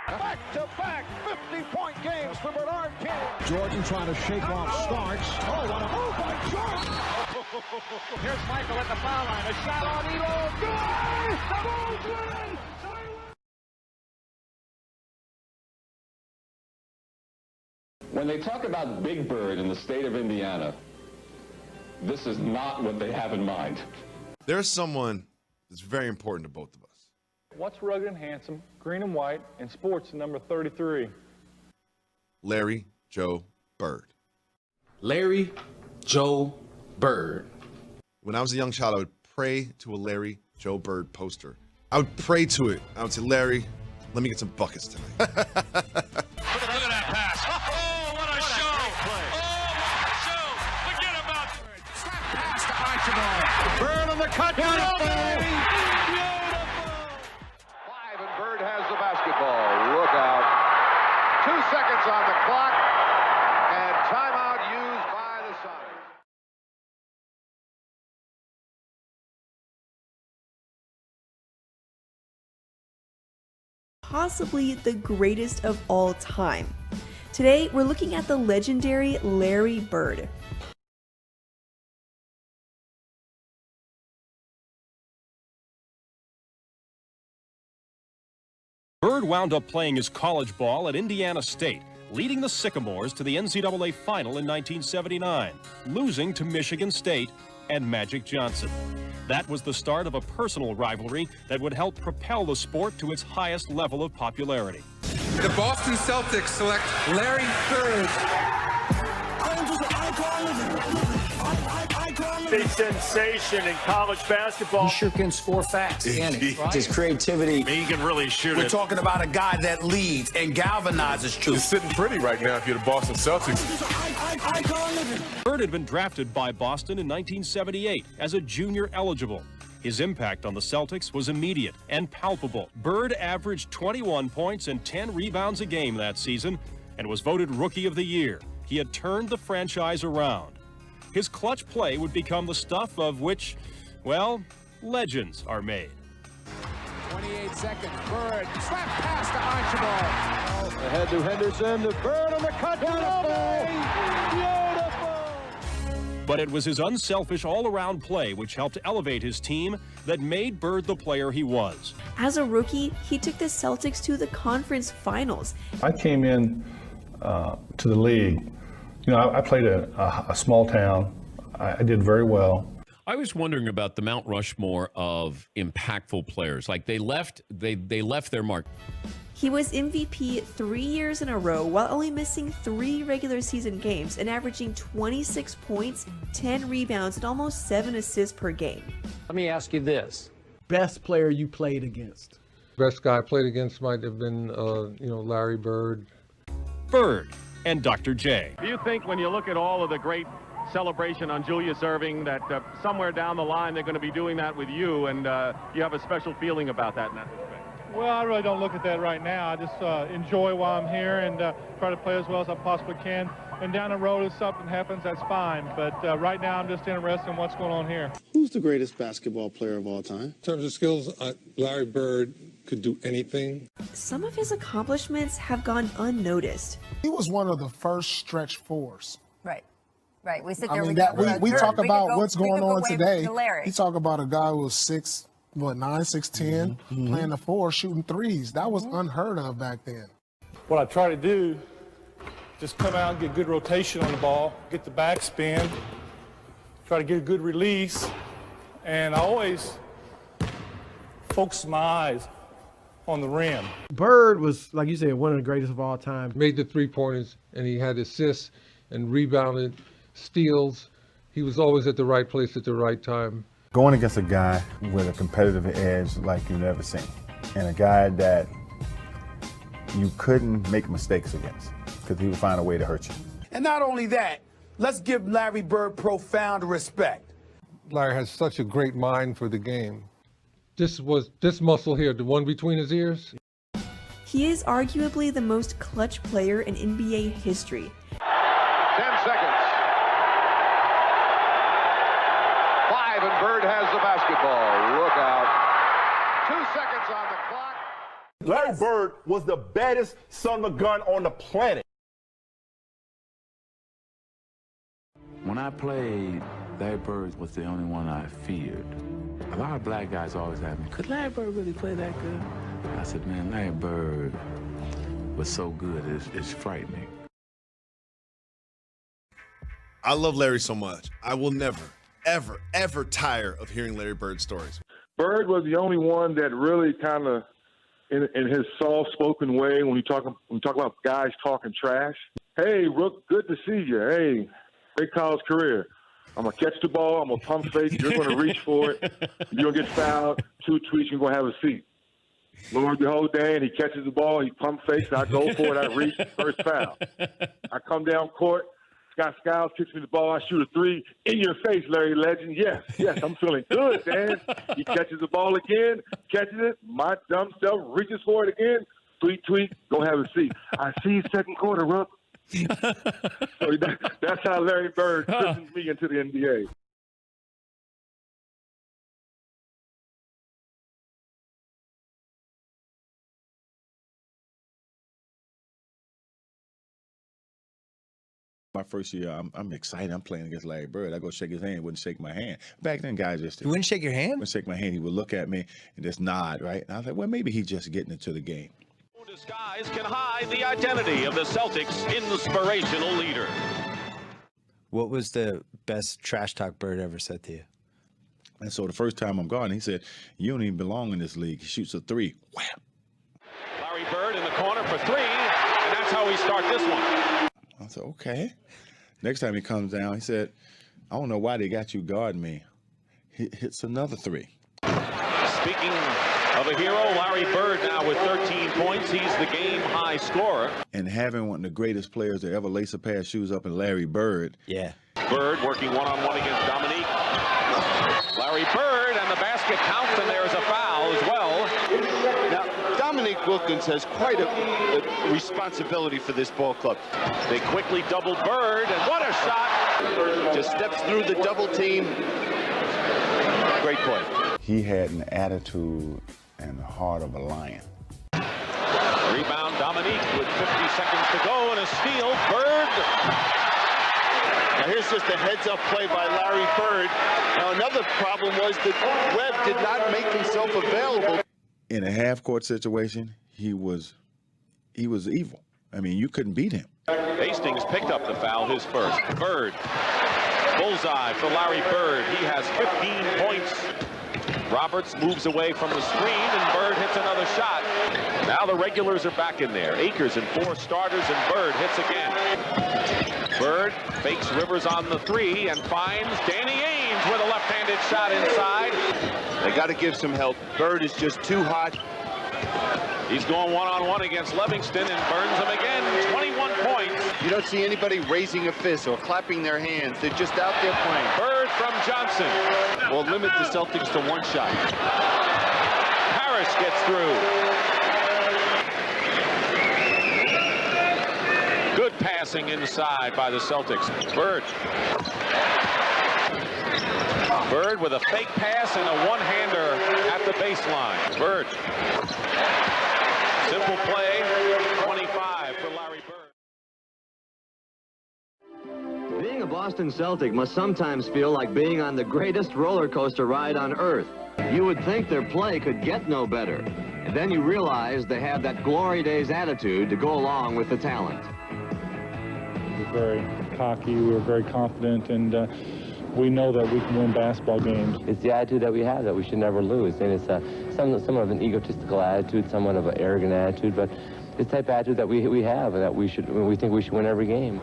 Back-to-back 50-point games for Bernard King. Jordan trying to shake off Starks. Oh, what a move by Jordan! Here's Michael at the foul line. A shot on Elo. Good! The Bulls win! When they talk about Big Bird in the state of Indiana, this is not what they have in mind. There's someone that's very important to both of us. What's rugged and handsome, green and white, and sports number 33? Larry Joe Bird. Larry Joe Bird. When I was a young child, I would pray to a Larry Joe Bird poster. I would pray to it. I would say, Larry, let me get some buckets tonight. Look at that pass. Oh, what a show. Oh, what a show. Forget about it. Slap pass to Archibald. Bird on the cut. Beautiful. And Bird has the basketball. Look out. 2 seconds on the clock, and timeout used by the Sonics. Possibly the greatest of all time. Today, we're looking at the legendary Larry Bird. Bird wound up playing his college ball at Indiana State, leading the Sycamores to the NCAA Final in 1979, losing to Michigan State and Magic Johnson. That was the start of a personal rivalry that would help propel the sport to its highest level of popularity. The Boston Celtics select Larry Bird. A sensation in college basketball. He sure can score fast, can't he? His creativity. He can really shoot We're it. talking about a guy that leads and galvanizes troops. He's sitting pretty right now if you're the Boston Celtics. Bird had been drafted by Boston in 1978 as a junior eligible. His impact on the Celtics was immediate and palpable. Bird averaged 21 points and 10 rebounds a game that season and was voted Rookie of the Year. He had turned the franchise around. His clutch play would become the stuff of which, well, legends are made. 28 seconds. Bird. Slap pass to Archibald. Ahead to Henderson. The Bird on the cut. Beautiful. But it was his unselfish all-around play which helped elevate his team that made Bird the player he was. As a rookie, he took the Celtics to the conference finals. I came in to the league. You know, I played a small town. I did very well. I was wondering about the Mount Rushmore of impactful players. Like they left their mark. He was MVP 3 years in a row while only missing 3 regular season games and averaging 26 points, 10 rebounds, and almost 7 assists per game. Let me ask you this. Best player you played against? Best guy I played against might have been, Larry Bird. Bird and Dr. J. Do you think when you look at all of the great celebration on Julius Erving that somewhere down the line they're going to be doing that with you, and you have a special feeling about that in that respect? Well, I really don't look at that right now. I just enjoy while I'm here and try to play as well as I possibly can. And down the road, if something happens, that's fine. But right now, I'm just interested in what's going on here. Who's the greatest basketball player of all time? In terms of skills, Larry Bird could do anything. Some of his accomplishments have gone unnoticed. He was one of the first stretch fours. Right. Right. We sit I there. mean, we talk about what's going on today. You talk about a guy who was 6'9", 6'10", playing the 4, shooting threes. That was unheard of back then. What I try to do, just come out and get good rotation on the ball, get the backspin, try to get a good release, and I always focus my eyes on the rim. Bird was, like you said, one of the greatest of all time. Made the three-pointers, and he had assists and rebounded, steals. He was always at the right place at the right time. Going against a guy with a competitive edge like you've never seen, and a guy that you couldn't make mistakes against because he would find a way to hurt you. And not only that, let's give Larry Bird profound respect. Larry has such a great mind for the game. This muscle here, the one between his ears. He is arguably the most clutch player in NBA history. 10 seconds. 5, and Bird has the basketball. Look out. 2 seconds on the clock. Larry Bird was the baddest son of a gun on the planet. When I played, Larry Bird was the only one I feared. A lot of black guys always ask me, could Larry Bird really play that good? I said, man, Larry Bird was so good, it's frightening. I love Larry so much. I will never, ever, ever tire of hearing Larry Bird stories. Bird was the only one that really kind of, in his soft-spoken way, when you talk about guys talking trash. Hey, Rook, good to see you. Hey, great college career. I'm going to catch the ball. I'm going to pump fake. You're going to reach for it. You're going to get fouled. 2 tweets, you're going to have a seat. Lo and behold, Dan, he catches the ball. He pump fakes. I go for it. I reach. First foul. I come down court. Scott Skiles kicks me the ball. I shoot a 3 in your face, Larry Legend. Yes, I'm feeling good, Dan. He catches the ball again, catches it. My dumb self reaches for it again. Tweet, go have a seat. I see you second quarter, Rook. So that's how Larry Bird christened me into the NBA. My first year, I'm excited. I'm playing against Larry Bird. I go shake his hand, wouldn't shake my hand. Back then, guys just You wouldn't shake your hand? Wouldn't shake my hand. He would look at me and just nod, right? And I was like, well, maybe he's just getting into the game. Disguise can hide the identity of the Celtics' inspirational leader. What was the best trash talk Bird ever said to you? And so the first time I'm guarding, he said, you don't even belong in this league. He shoots a 3. Wham! Larry Bird in the corner for 3, and that's how we start this one. I said, okay. Next time he comes down, he said, I don't know why they got you guarding me. He hits another 3. Speaking of a hero, Larry Bird now with 13 points. He's the game-high scorer. And having one of the greatest players to ever lace a pair of shoes up in Larry Bird. Yeah. Bird working one-on-one against Dominique. Larry Bird, and the basket counts, and there's a foul as well. Now, Dominique Wilkins has quite a responsibility for this ball club. They quickly double Bird, and what a shot! Just steps through the double team. Great play. He had an attitude and the heart of a lion. Rebound, Dominique with 50 seconds to go, and a steal. Bird. Now here's just a heads-up play by Larry Bird. Now another problem was that Webb did not make himself available. In a half-court situation, he was evil. I mean, you couldn't beat him. Hastings picked up the foul, his first. Bird. Bullseye for Larry Bird. He has 15 points. Roberts moves away from the screen, and Bird hits another shot. Now the regulars are back in there. Akers and 4 starters, and Bird hits again. Bird fakes Rivers on the 3 and finds Danny Ainge with a left-handed shot inside. They got to give some help. Bird is just too hot. He's going one-on-one against Livingston and burns him again. 21 points. You don't see anybody raising a fist or clapping their hands. They're just out there playing. Bird from Johnson. Will limit the Celtics to 1 shot. Harris gets through. Good passing inside by the Celtics. Bird. Bird with a fake pass and a one-hander at the baseline. Bird. Simple play, 25 for Larry Bird. Being a Boston Celtic must sometimes feel like being on the greatest roller coaster ride on earth. You would think their play could get no better. And then you realize they have that glory days attitude to go along with the talent. We're very cocky, we're very confident, and we know that we can win basketball games. It's the attitude that we have that we should never lose, and it's somewhat of an egotistical attitude, somewhat of an arrogant attitude, but it's the type of attitude that we have, and that we think we should win every game.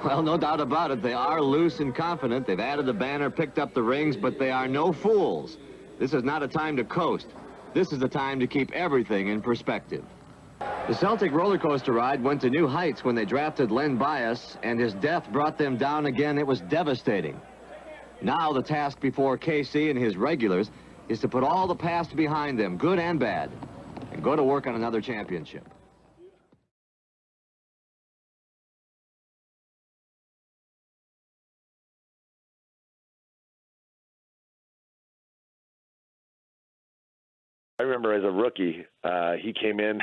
Well, no doubt about it, they are loose and confident. They've added the banner, picked up the rings, but they are no fools. This is not a time to coast. This is the time to keep everything in perspective. The Celtic roller coaster ride went to new heights when they drafted Len Bias, and his death brought them down again. It was devastating. Now the task before KC and his regulars is to put all the past behind them, good and bad, and go to work on another championship. I remember remember as a rookie, he came in,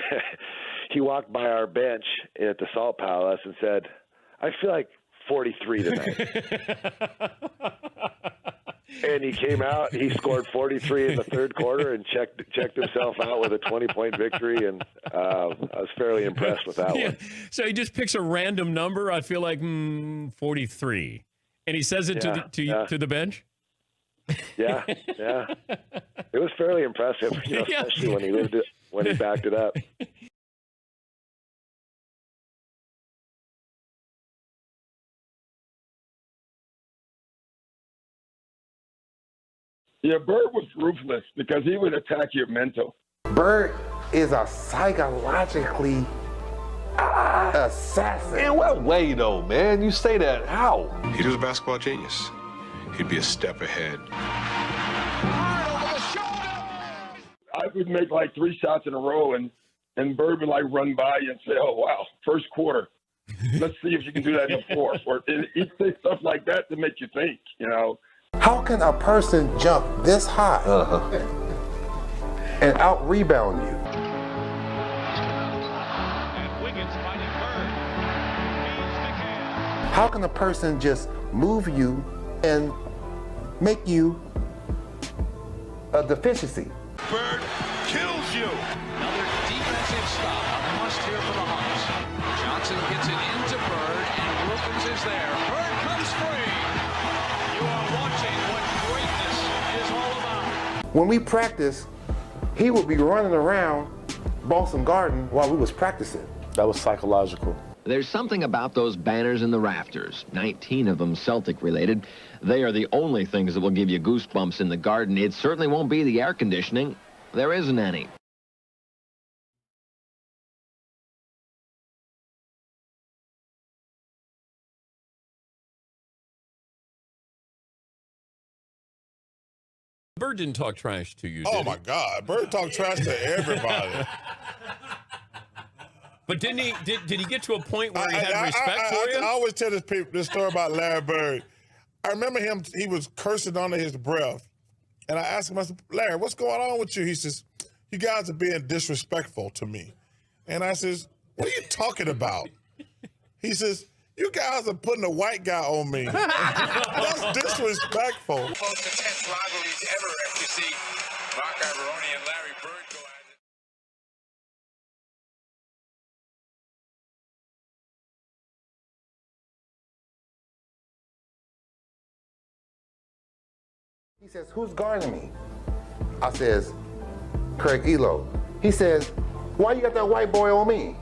he walked by our bench at the Salt Palace and said, "I feel like 43 tonight." And he came out, he scored 43 in the third quarter and checked himself out with a 20-point victory, and I was fairly impressed with that one. So he just picks a random number. I feel like 43, and he says it to the bench. Yeah. It was fairly impressive, especially when he backed it up. Yeah, Bird was ruthless because he would attack your mental. Bird is a psychologically assassin. In what way, though, man? You say that. How? He was a basketball genius. He'd be a step ahead. I would make like 3 shots in a row, and Bird would like run by you and say, "Oh, wow, first quarter. Let's see if you can do that in the fourth." Or he'd say stuff like that to make you think, How can a person jump this high and out-rebound you? And Wiggins fighting Bird. Feeds the can. How can a person just move you and make you a deficiency? Bird kills you. Another defensive stop. A must here for the Hawks. Johnson gets it into Bird, and Wilkins is there. Bird comes free. You are watching what greatness is all about. When we practice, he would be running around Boston Garden while we was practicing. That was psychological. There's something about those banners in the rafters, 19 of them Celtic-related. They are the only things that will give you goosebumps in the Garden. It certainly won't be the air conditioning. There isn't any. Bird didn't talk trash to you, Oh did he? my God, Bird talked trash to everybody. But didn't he? Did he get to a point where he had respect for you? I always tell this story about Larry Bird. I remember him, he was cursing under his breath. And I asked him, I said, "Larry, what's going on with you?" He says, "You guys are being disrespectful to me." And I says, "What are you talking about?" He says, "You guys are putting a white guy on me." That's disrespectful. Most intense rivalries ever if you see Mark Iavaroni and Larry Bird go at it. He says, "Who's guarding me?" I says, "Craig Elo." He says, "Why you got that white boy on me?"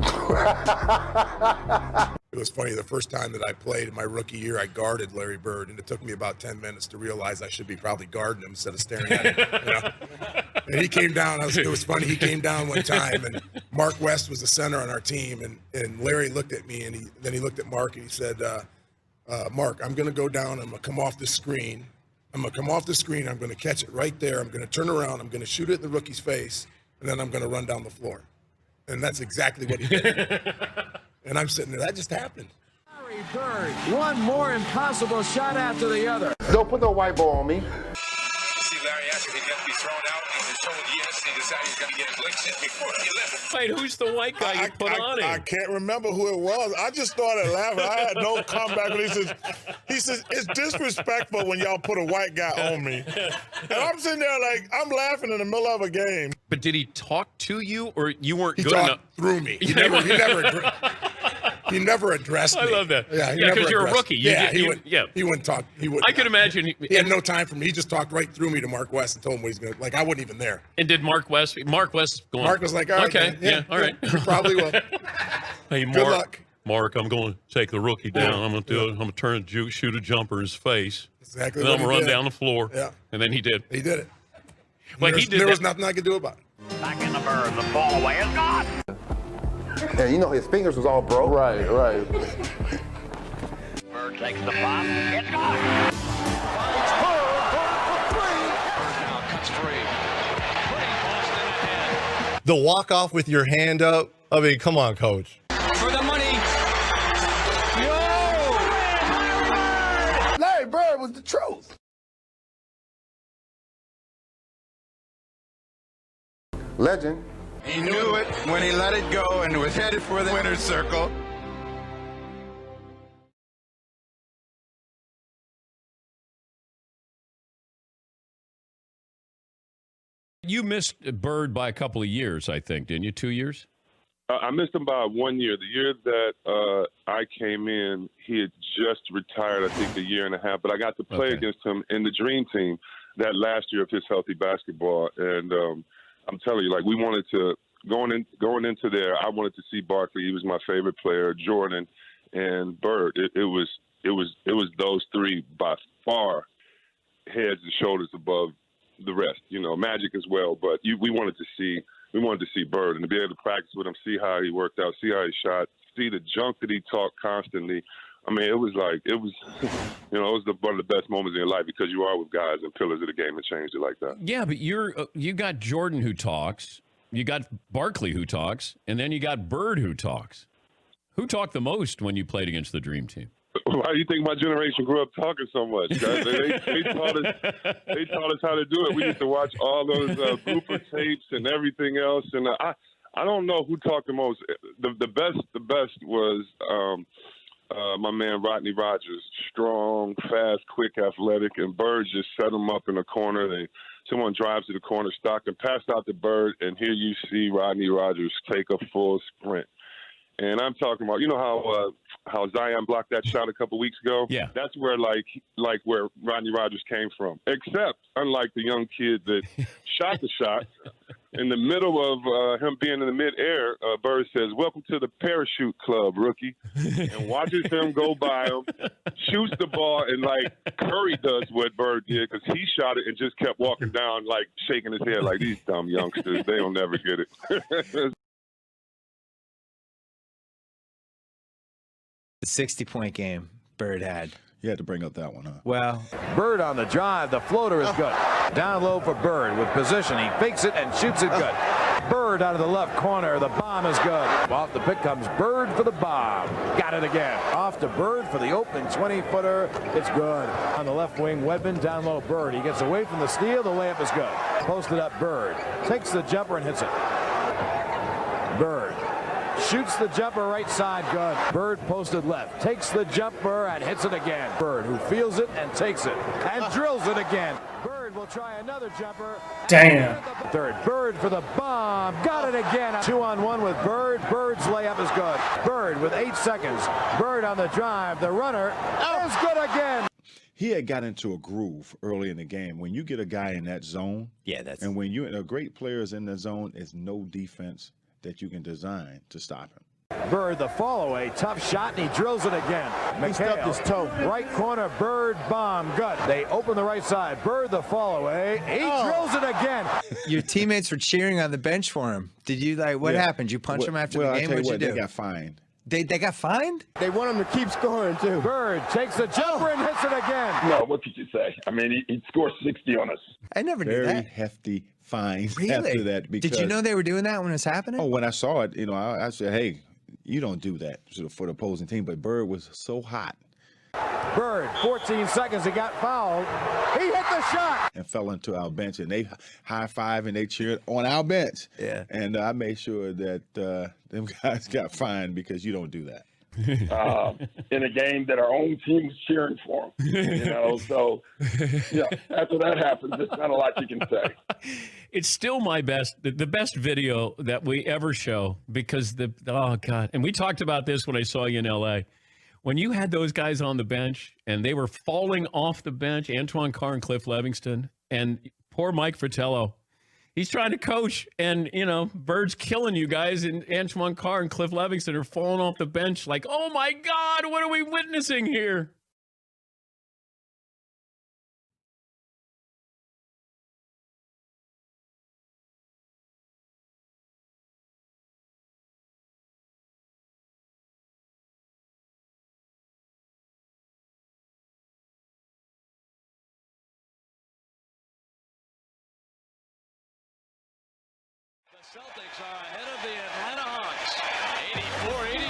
It was funny, the first time that I played in my rookie year, I guarded Larry Bird, and it took me about 10 minutes to realize I should be probably guarding him instead of staring at him. And he came down, it was funny, he came down one time, and Mark West was the center on our team, and Larry looked at me, and then he looked at Mark, and he said, "Mark, I'm going to go down, I'm going to come off the screen. I'm going to catch it right there, I'm going to turn around, I'm going to shoot it in the rookie's face, and then I'm going to run down the floor." And that's exactly what he did. And I'm sitting there, that just happened. Larry Bird, one more impossible shot after the other. Don't put no white boy on me. See Larry after he got to be thrown out, and he told yes, he decided he was going to get his licks in before he left. Wait, who's the white guy you put on him? I can't remember who it was. I just started laughing. I had no comeback when he says, "It's disrespectful when y'all put a white guy on me." And I'm sitting there like, I'm laughing in the middle of a game. But did he talk to you, or you weren't He good talked enough? through me. He never addressed me. I love that. Yeah, because you're a rookie. He wouldn't talk. I could imagine. He had no time for me. He just talked right through me to Mark West and told him what he's going to, like, I wasn't even there. And did Mark West going? Mark was like, "All right, okay, man. yeah, all right. You probably will." Hey, Good luck. Mark, I'm going to take the rookie down. I'm going to do it. I'm going to turn and shoot a jumper in his face. Exactly. And then I'm what going to he run did. down the floor. Yeah. And then he did. He did it. Like There was nothing I could do about it. Back in the Bird, the fall away is gone. And his fingers was all broke. Right. Bird takes the pop. It's gone. Finds Bird for three. Bird now cuts free. Putting Boston ahead. The walk-off with your hand up. I mean, come on, coach. For the money. Larry Bird was the truth. legend. He knew it when he let it go and was headed for the winner's circle. You missed Bird by a couple of years, I think, didn't you? 2 years? I missed him by 1 year. The year that I came in, he had just retired, I think, a year and a half. But I got to play against him in the Dream Team that last year of his healthy basketball. And I'm telling you, like, we wanted to going into there. I wanted to see Barkley. He was my favorite player. Jordan and Bird. It was those three by far, heads and shoulders above the rest. You know, Magic as well. But we wanted to see Bird and to be able to practice with him, see how he worked out, see how he shot, see the junk that he talked constantly. I mean, it was one of the best moments in your life because you are with guys and pillars of the game and changed it like that. Yeah, but you got Jordan who talks, you got Barkley who talks, and then you got Bird who talks. Who talked the most when you played against the Dream Team? Why do you think my generation grew up talking so much, guys? They taught us how to do it. We used to watch all those blooper tapes and everything else. And I don't know who talked the most. The best was my man Rodney Rogers, strong, fast, quick, athletic, and Bird just set him up in a corner. Someone drives to the corner, Stockton passed out to Bird, and here you see Rodney Rogers take a full sprint. And I'm talking about, you know how Zion blocked that shot a couple weeks ago? Yeah. That's where where Rodney Rogers came from. Except, unlike the young kid that shot the shot, in the middle of him being in the midair, Bird says, "Welcome to the parachute club, rookie," and watches him go by him, shoots the ball, and like Curry does what Bird did because he shot it and just kept walking down, like shaking his head like these dumb youngsters. They'll never get it. The 60-point game Bird had. You had to bring up that one, huh? Well, Bird on the drive. The floater is good. Down low for Bird with position. He fakes it and shoots it good. Bird out of the left corner. The bomb is good. Off the pick comes Bird for the bomb. Got it again. Off to Bird for the open 20-footer. It's good. On the left wing, Wedman. Down low, Bird. He gets away from the steal. The layup is good. Posted up, Bird. Takes the jumper and hits it. Bird. Shoots the jumper right side, good. Bird posted left. Takes the jumper and hits it again. Bird, who feels it and takes it. And drills it again. Bird will try another jumper. Damn. Third. Bird for the bomb. Got it again. 2-on-1 with Bird. Bird's layup is good. Bird with 8 seconds. Bird on the drive. The runner is good again. He had got into a groove early in the game. When you get a guy in that zone, and when you're a great players in the zone, is no defense that you can design to stop him. Bird the follow away, tough shot, and he drills it again. He stubbed his toe. Right corner, Bird bomb, good. They open the right side. Bird the follow away, he drills it again. Your teammates were cheering on the bench for him. Did you what happened? You punch him after the game? What'd you do? They got fined. They got fined? They want him to keep scoring too. Bird takes the jumper and hits it again. No, what could you say? I mean, he scored 60 on us. I never knew that. Very hefty fines Really? after that. Because, did you know they were doing that when it was happening? Oh, when I saw it, I said, hey, you don't do that for the opposing team. But Bird was so hot. Bird, 14 seconds, he got fouled. He hit the shot. And fell into our bench, and they high-fived and they cheered on our bench. Yeah. And I made sure that them guys got fined because you don't do that. In a game that our own team was cheering for him, so after that happens, there's not a lot you can say. It's still the best video that we ever show because oh God. And we talked about this when I saw you in LA. When you had those guys on the bench and they were falling off the bench, Antoine Carr and Cliff Levingston, and poor Mike Fratello, he's trying to coach, and, Bird's killing you guys, and Antoine Carr and Cliff Levingston are falling off the bench like, oh, my God, what are we witnessing here? Celtics are ahead of the Atlanta Hawks,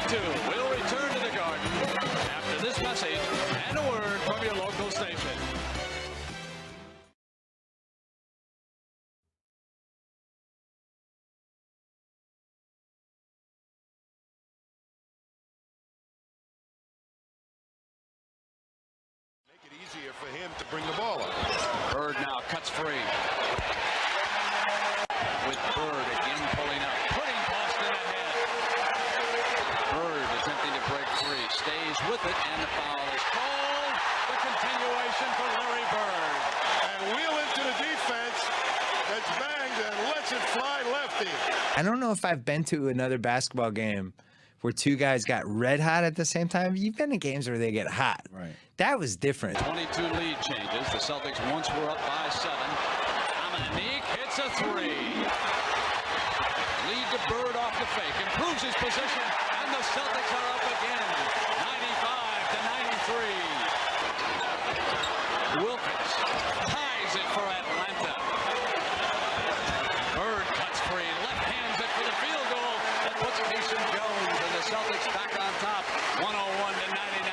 84-82. We'll return to the Garden after this message and a word from your local station. for him to bring the ball up. Bird now cuts free. With Bird again pulling up, putting Boston ahead. Bird attempting to break free, stays with it, and the foul is called. The continuation for Larry Bird. And wheel into the defense. That's banged and lets it fly lefty. I don't know if I've been to another basketball game where two guys got red hot at the same time. You've been in games where they get hot. Right. That was different. 22 lead changes. The Celtics once were up by 7. Dominique hits a 3. Lead to Bird off the fake. Improves his position. And the Celtics are up again. 95-93. Wilkins ties it for Atlanta. Bird cuts free. Left hands it for the field goal. That puts Mason Jones and the Celtics back on top. 101-99.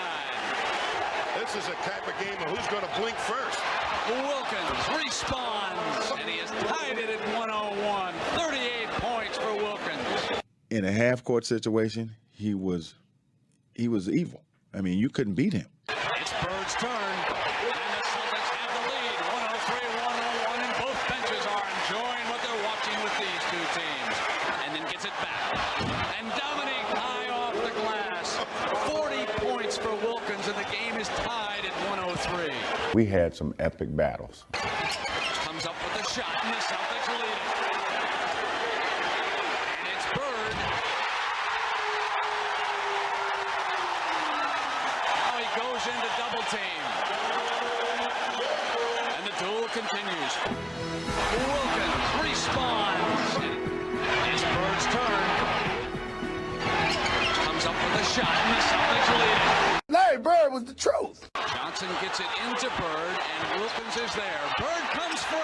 This is a type of game of who's going to blink first. Wilkins responds, and he has tied it at 101. 38 points for Wilkins. In a half-court situation, he was evil. I mean, you couldn't beat him. It's Bird's turn, and the Celtics have the lead. 103-101, and both benches are enjoying what they're watching with these two teams. And then gets it back. And Dominique high off the glass. 40 points for Wilkins, and the game is tied at 103. We had some epic battles. Comes up with a shot, and the Celtics lead it. And it's Bird. Now he goes into double team. And the duel continues. Wilkins responds. It's Bird's turn. Comes up with a shot, and the Celtics lead it. Larry Bird was the truth. Johnson gets it into Bird, and Wilkins is there. Bird comes free.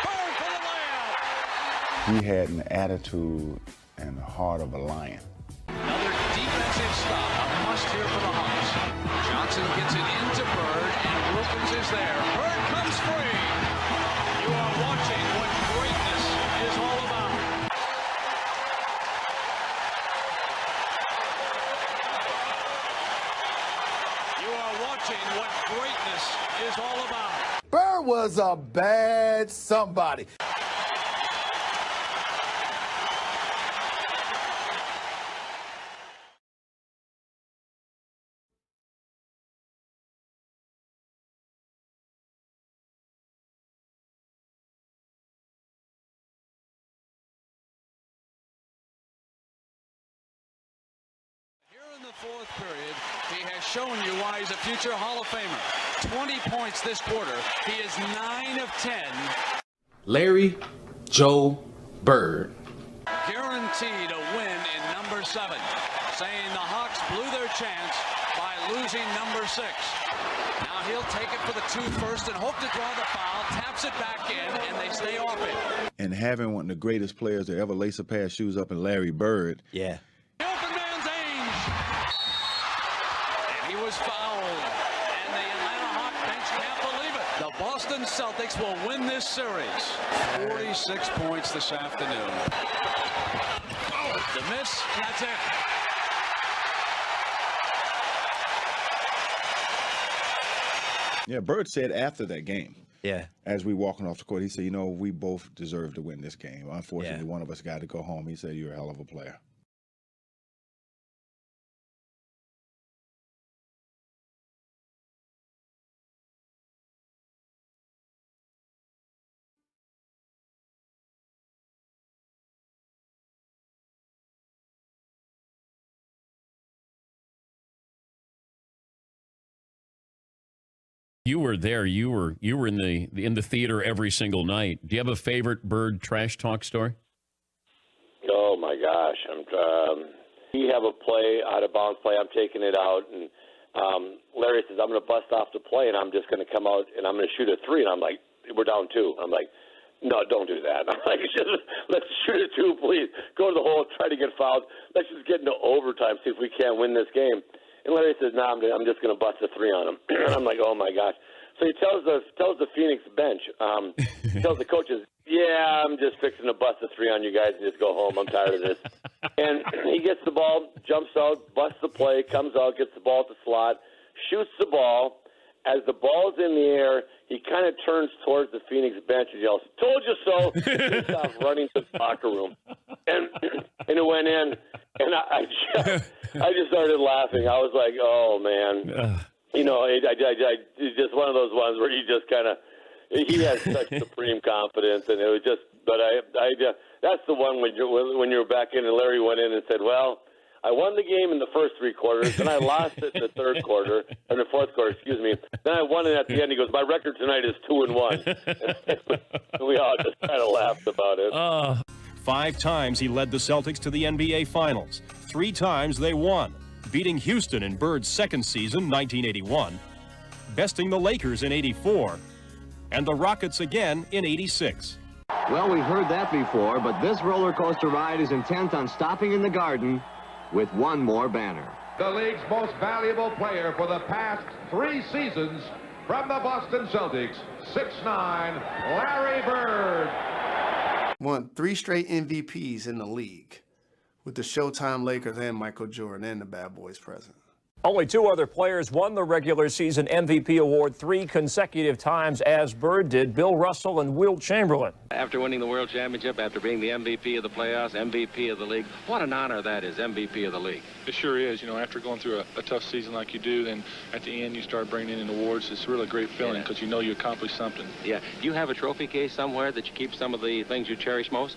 Bird for the layup. He had an attitude and the heart of a lion. Another defensive stop. A must here for the Hawks. Johnson gets it into Bird, and Wilkins is there. Bird comes free. You are watching what greatness is all about. You are watching what greatness is all about. Bird was a bad somebody. In the fourth period, he has shown you why he's a future Hall of Famer. 20 points this quarter. He is 9 of 10. Larry Joe Bird. Guaranteed a win in number 7. Saying the Hawks blew their chance by losing number 6. Now he'll take it for the 2 first and hope to draw the foul. Taps it back in, and they stay off it. And having one of the greatest players to ever lace a pair of shoes up in Larry Bird. Yeah. Was fouled, and the Atlanta Hawk bench can't believe it. The Boston Celtics will win this series. 46 points this afternoon. The miss, and that's it. Yeah, Bird said after that game. Yeah. As we walking off the court, he said, you know, we both deserve to win this game. Unfortunately, one of us got to go home. He said, you're a hell of a player. You were there. You were in the theater every single night. Do you have a favorite Bird trash talk story? Oh my gosh! We have a play, out of bounds play. I'm taking it out, and Larry says, "I'm going to bust off the play, and I'm just going to come out and I'm going to shoot a 3." And I'm like, "We're down 2." I'm like, "No, don't do that." I'm like, "Let's shoot a 2, please. Go to the hole, try to get fouled. Let's just get into overtime, see if we can't win this game." And Larry says, "No, I'm just going to bust a 3 on him." I'm like, "Oh my gosh!" So he tells the Phoenix bench, he tells the coaches, "Yeah, I'm just fixing to bust a 3 on you guys and just go home. I'm tired of this." And he gets the ball, jumps out, busts the play, comes out, gets the ball at the slot, shoots the ball, as the ball's in the air, he kind of turns towards the Phoenix bench and yells, "Told you so!" He stops running to the locker room, and it went in, and I just started laughing. I was like, "Oh man." You know, it's just one of those ones where you just kind of, he has such supreme confidence, and it was just, but that's the one when you're back in and Larry went in and said, well, I won the game in the first 3 quarters, then I lost it in the third quarter, or the fourth quarter, excuse me. Then I won it at the end. He goes, my record tonight is 2-1. We all just kind of laughed about it. 5 times he led the Celtics to the NBA Finals. 3 times they won, beating Houston in Bird's second season, 1981, besting the Lakers in 84, and the Rockets again in 86. Well, we've heard that before, but this roller coaster ride is intent on stopping in the Garden with one more banner. The league's most valuable player for the past 3 seasons from the Boston Celtics, 6'9", Larry Bird. Won 3 straight MVPs in the league with the Showtime Lakers and Michael Jordan and the Bad Boys present. Only 2 other players won the regular season MVP award 3 consecutive times, as Bird did, Bill Russell and Wilt Chamberlain. After winning the World Championship, after being the MVP of the playoffs, MVP of the league, what an honor that is, MVP of the league. It sure is. You know, after going through a tough season like you do, then at the end you start bringing in awards. It's really a great feeling because you know you accomplished something. Yeah. Do you have a trophy case somewhere that you keep some of the things you cherish most?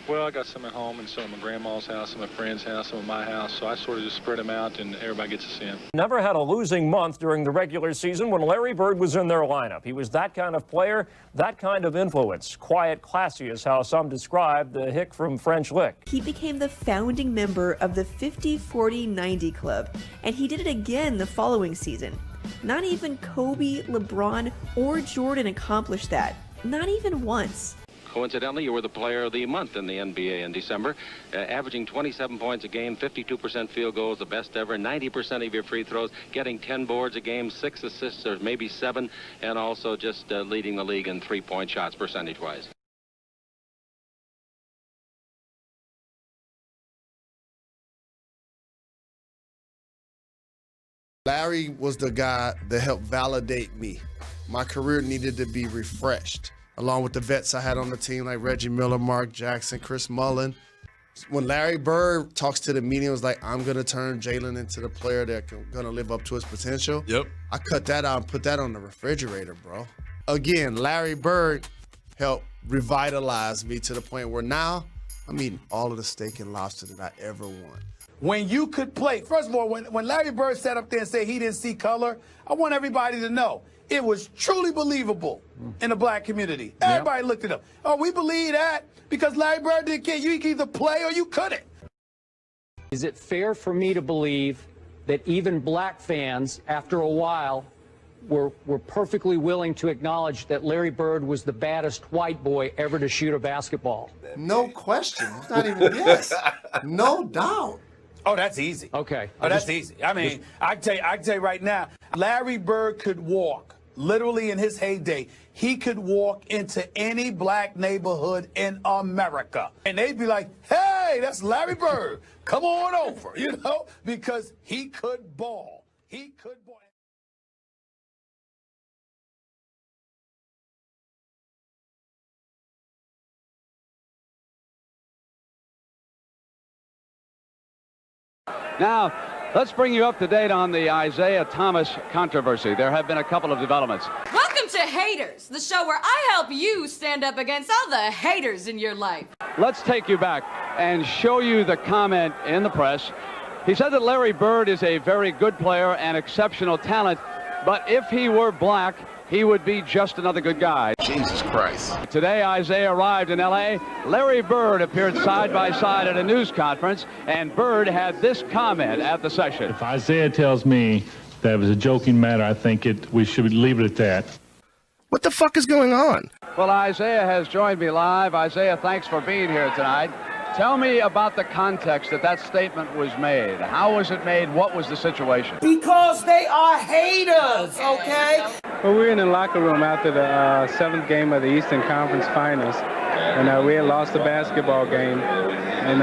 Well, I got some at home and some at my grandma's house, some at my friend's house, some at my house, so I sort of just spread them out and everybody gets to see them. Never had a losing month during the regular season when Larry Bird was in their lineup. He was that kind of player, that kind of influence. Quiet, classy is how some describe the hick from French Lick. He became the founding member of the 50-40-90 club, and he did it again the following season. Not even Kobe, LeBron, or Jordan accomplished that. Not even once. Coincidentally, you were the player of the month in the NBA in December, averaging 27 points a game, 52% field goals, the best ever, 90% of your free throws, getting 10 boards a game, 6 assists or maybe 7, and also just leading the league in 3-point shots percentage-wise. Larry was the guy that helped validate me. My career needed to be refreshed, along with the vets I had on the team like Reggie Miller, Mark Jackson, Chris Mullin. When Larry Bird talks to the media, it was like, I'm going to turn Jalen into the player that's going to live up to his potential. Yep. I cut that out and put that on the refrigerator, bro. Again, Larry Bird helped revitalize me to the point where now I'm eating all of the steak and lobster that I ever want. When you could play, first of all, when Larry Bird sat up there and said he didn't see color, I want everybody to know it was truly believable in the black community. Everybody looked it up. Oh, we believe that because Larry Bird didn't care. You could either play or you couldn't. Is it fair for me to believe that even black fans, after a while, were perfectly willing to acknowledge that Larry Bird was the baddest white boy ever to shoot a basketball? No question. It's not even yes. No doubt. Oh, that's easy. Okay. Oh, that's easy. I mean, I can tell you right now, Larry Bird could walk, literally in his heyday, he could walk into any black neighborhood in America. And they'd be like, hey, that's Larry Bird. Come on over, you know, because he could ball. He could ball. Now, let's bring you up to date on the Isaiah Thomas controversy. There have been a couple of developments. Welcome to Haters, the show where I help you stand up against all the haters in your life. Let's take you back and show you the comment in the press. He said that Larry Bird is a very good player and exceptional talent, but if he were black, he would be just another good guy. Jesus Christ. Today, Isaiah arrived in L.A. Larry Bird appeared side by side at a news conference, and Bird had this comment at the session. If Isaiah tells me that it was a joking matter, I think we should leave it at that. What the fuck is going on? Well, Isaiah has joined me live. Isaiah, thanks for being here tonight. Tell me about the context that statement was made. How was it made? What was the situation? Because they are haters, okay? Well, we were in the locker room after the 7th game of the Eastern Conference Finals, and we had lost the basketball game. And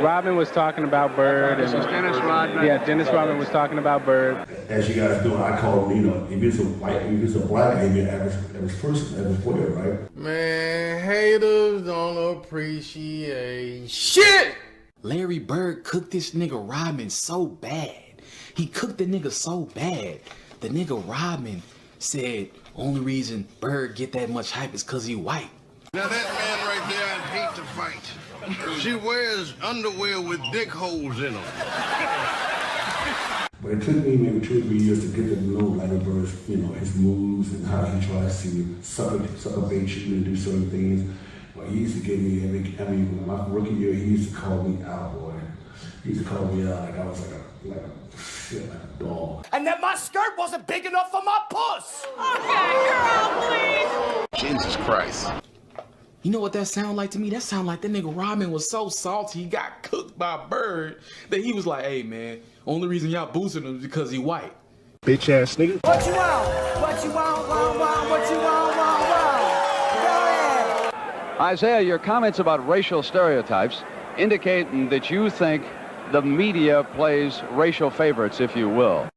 Rodman was talking about Bird. This is Dennis Rodman. Yeah, Dennis Rodman was talking about Bird. As you guys know, I call him, if it's a white, if it's a black, maybe an average person, average player, right? Man, haters don't appreciate shit. Larry Bird cooked this nigga Rodman so bad. He cooked the nigga so bad. The nigga Rodman said, only reason Bird get that much hype is because he white. Now that man right there, I'd hate to fight. She wears underwear with dick holes in them. But it took me maybe 2 or 3 years to get to know Larry Bird's, his moves and how he tries to sucker bait you and do certain things. But he used to give me when my rookie year, he used to call me out, boy. He used to call me out like I was like a dog. And that my skirt wasn't big enough for my puss. Okay, girl, please. Jesus Christ. You know what that sound like to me? That sound like that nigga Rodman was so salty he got cooked by Bird that he was like, hey man, only reason y'all boosting him is because he white. Bitch ass nigga. What you want? What you want? What you want? Go ahead. Isaiah, your comments about racial stereotypes indicate that you think the media plays racial favorites, if you will.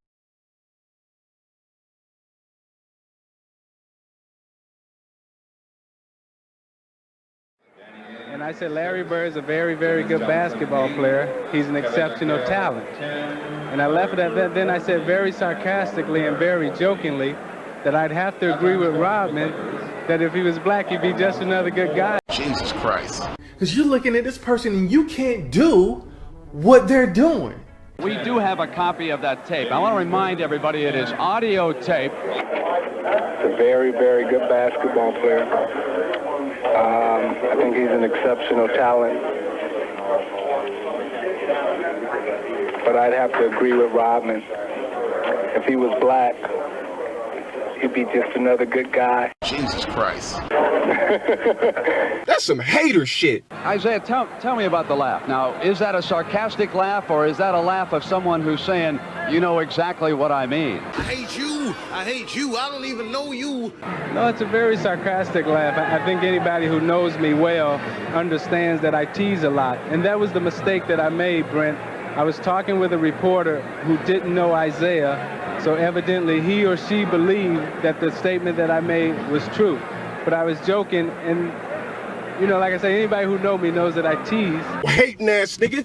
And I said Larry Bird is a very, very good basketball player. He's an exceptional talent. And I left it at that. Then I said very sarcastically and very jokingly that I'd have to agree with Rodman that if he was black, he'd be just another good guy. Jesus Christ. Because you're looking at this person and you can't do what they're doing. We do have a copy of that tape. I want to remind everybody it is audio tape. He's a very, very good basketball player. I think he's an exceptional talent. But I'd have to agree with Rodman. If he was black, he'd be just another good guy. Jesus Christ. That's some hater shit. Isaiah, tell me about the laugh. Now, is that a sarcastic laugh or is that a laugh of someone who's saying, you know exactly what I mean? I hate you. I hate you. I don't even know you. No, it's a very sarcastic laugh. I think anybody who knows me well understands that I tease a lot. And that was the mistake that I made, Brent. I was talking with a reporter who didn't know Isaiah, so evidently he or she believed that the statement that I made was true. But I was joking, and, like I say, anybody who knows me knows that I tease. Hating ass nigga.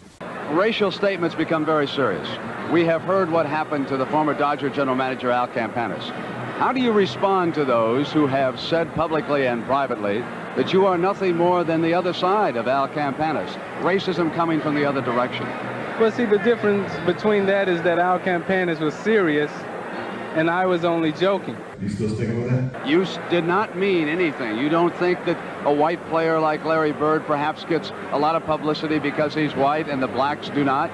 Racial statements become very serious. We have heard what happened to the former Dodger general manager, Al Campanis. How do you respond to those who have said publicly and privately that you are nothing more than the other side of Al Campanis, racism coming from the other direction? Well, see, the difference between that is that Al Campanis was serious, and I was only joking. You still sticking with that? You did not mean anything. You don't think that a white player like Larry Bird perhaps gets a lot of publicity because he's white and the blacks do not?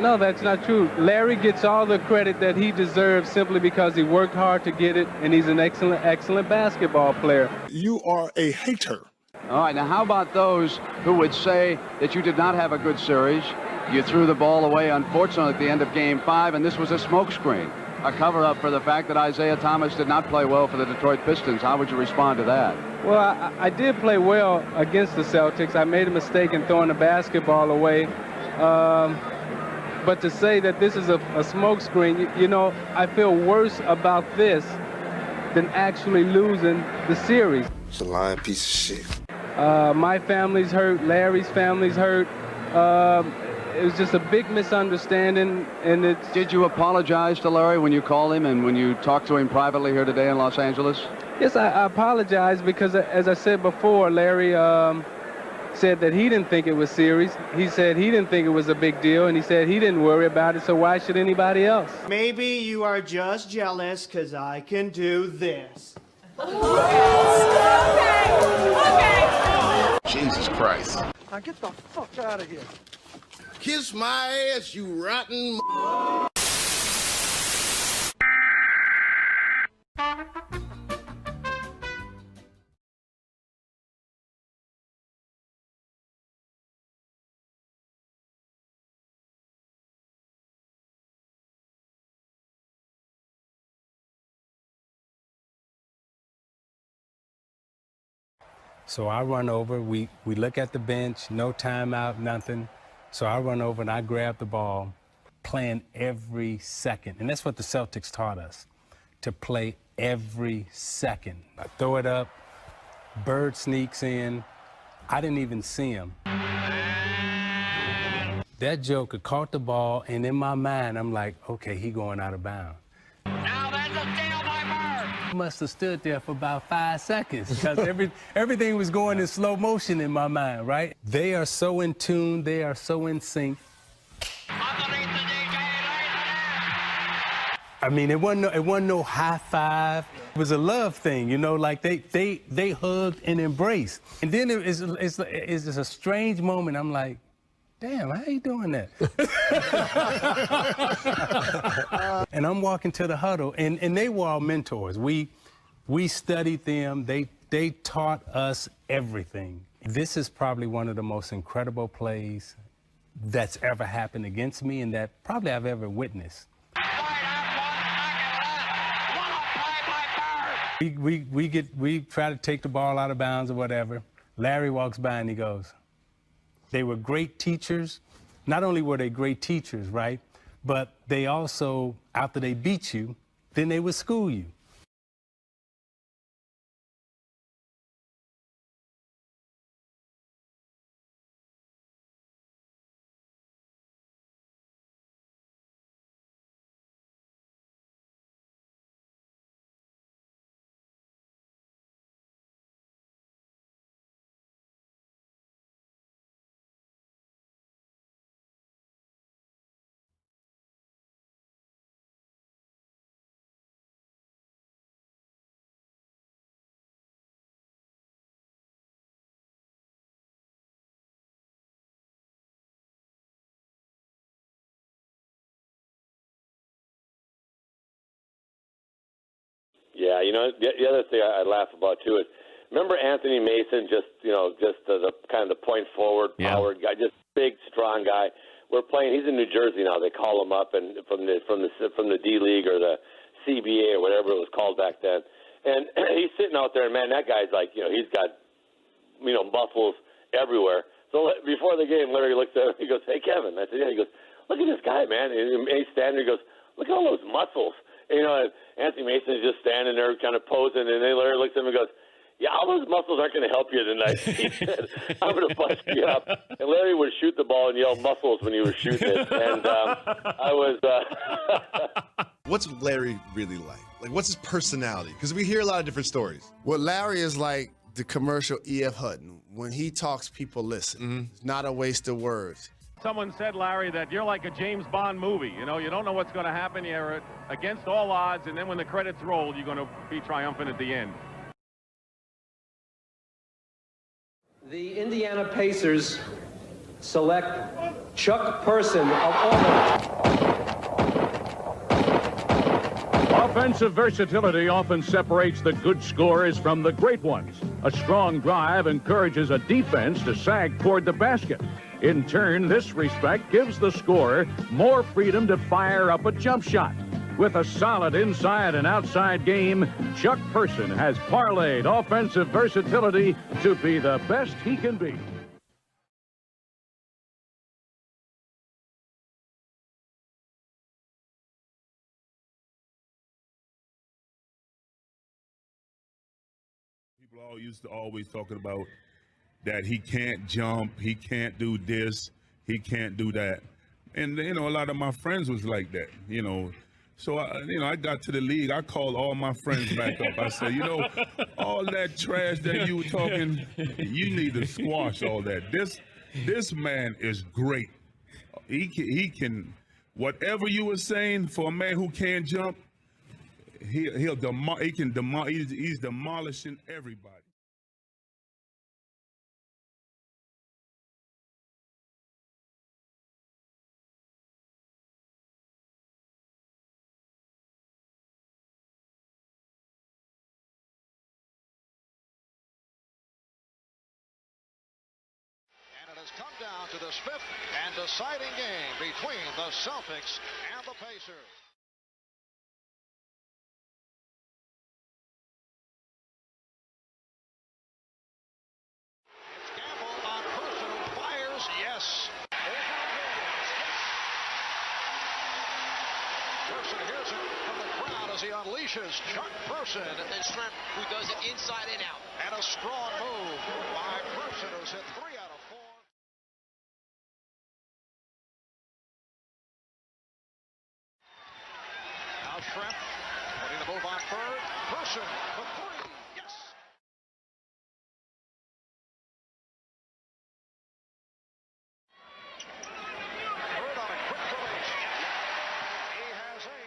No, that's not true. Larry gets all the credit that he deserves simply because he worked hard to get it, and he's an excellent basketball player. You are a hater. All right, now how about those who would say that you did not have a good series? You threw the ball away, unfortunately, at the end of Game 5, and this was a smokescreen, a cover-up for the fact that Isaiah Thomas did not play well for the Detroit Pistons. How would you respond to that? Well, I did play well against the Celtics. I made a mistake in throwing the basketball away. But to say that this is a smokescreen, I feel worse about this than actually losing the series. It's a lying piece of shit. My family's hurt. Larry's family's hurt. It was just a big misunderstanding, and it's... Did you apologize to Larry when you called him and when you talked to him privately here today in Los Angeles? Yes, I apologize because, as I said before, Larry said that he didn't think it was serious. He said he didn't think it was a big deal, and he said he didn't worry about it, so why should anybody else? Maybe you are just jealous because I can do this. Okay. Jesus Christ. Now get the fuck out of here. Kiss my ass, you rotten... So I run over, we look at the bench, no timeout, nothing. So I run over and I grab the ball, playing every second. And that's what the Celtics taught us, to play every second. I throw it up, Bird sneaks in. I didn't even see him. That joker caught the ball, and in my mind, I'm like, okay, he going out of bounds. Now there's a steal by Bird. I must have stood there for about 5 seconds because everything was going in slow motion in my mind, right? They are so in tune, they are so in sync. I mean, it wasn't no high five. It was a love thing, you know, like they hugged and embraced. And then it's a strange moment. I'm like, damn, how you doing that? And I'm walking to the huddle, and they were our mentors. We studied them. They taught us everything. This is probably one of the most incredible plays that's ever happened against me and that probably I've ever witnessed. We try to take the ball out of bounds or whatever. Larry walks by and he goes, they were great teachers. Not only were they great teachers, right? But they also, after they beat you, then they would school you. Yeah, you know, the other thing I laugh about too is, remember Anthony Mason, just the kind of the point forward, power guy, just big, strong guy. We're playing. He's in New Jersey now. They call him up and from the D League or the CBA or whatever it was called back then. And he's sitting out there, and man, that guy's like, he's got, muscles everywhere. So before the game, Larry looks at him. He goes, "Hey, Kevin." I said, "Yeah." He goes, "Look at this guy, man." And he's standing there. He goes, "Look at all those muscles." And Anthony Mason is just standing there kind of posing, and then Larry looks at him and goes, "Yeah, all those muscles aren't going to help you tonight." He said, "I'm going to bust you up." And Larry would shoot the ball and yell muscles when he was shooting it. And I was... What's Larry really like? Like, what's his personality? Because we hear a lot of different stories. Well, Larry is like the commercial E.F. Hutton. When he talks, people listen. It's not a waste of words. Someone said, Larry, that you're like a James Bond movie. You don't know what's going to happen. You're against all odds, and then when the credits roll, you're going to be triumphant at the end. The Indiana Pacers select Chuck Person of Auburn. Offensive versatility often separates the good scorers from the great ones. A strong drive encourages a defense to sag toward the basket. In turn, this respect gives the scorer more freedom to fire up a jump shot. With a solid inside and outside game, Chuck Person has parlayed offensive versatility to be the best he can be. People all used to always talking about that he can't jump, he can't do this, he can't do that. And, a lot of my friends was like that, So, I got to the league. I called all my friends back up. I said, all that trash that you were talking, you need to squash all that. This man is great. He can, whatever you were saying for a man who can't jump, he's demolishing everybody. Come down to this fifth and deciding game between the Celtics and the Pacers. It's Gamble on Person, who fires, yes. Over Person hears it from the crowd as he unleashes Chuck Person. And Shrimp, who does it inside and out. And a strong move by Person, who's hit 3 out of 4. Now Shrimp putting the move on third. Person for 3. Yes. Bird on a quick release. He has 8.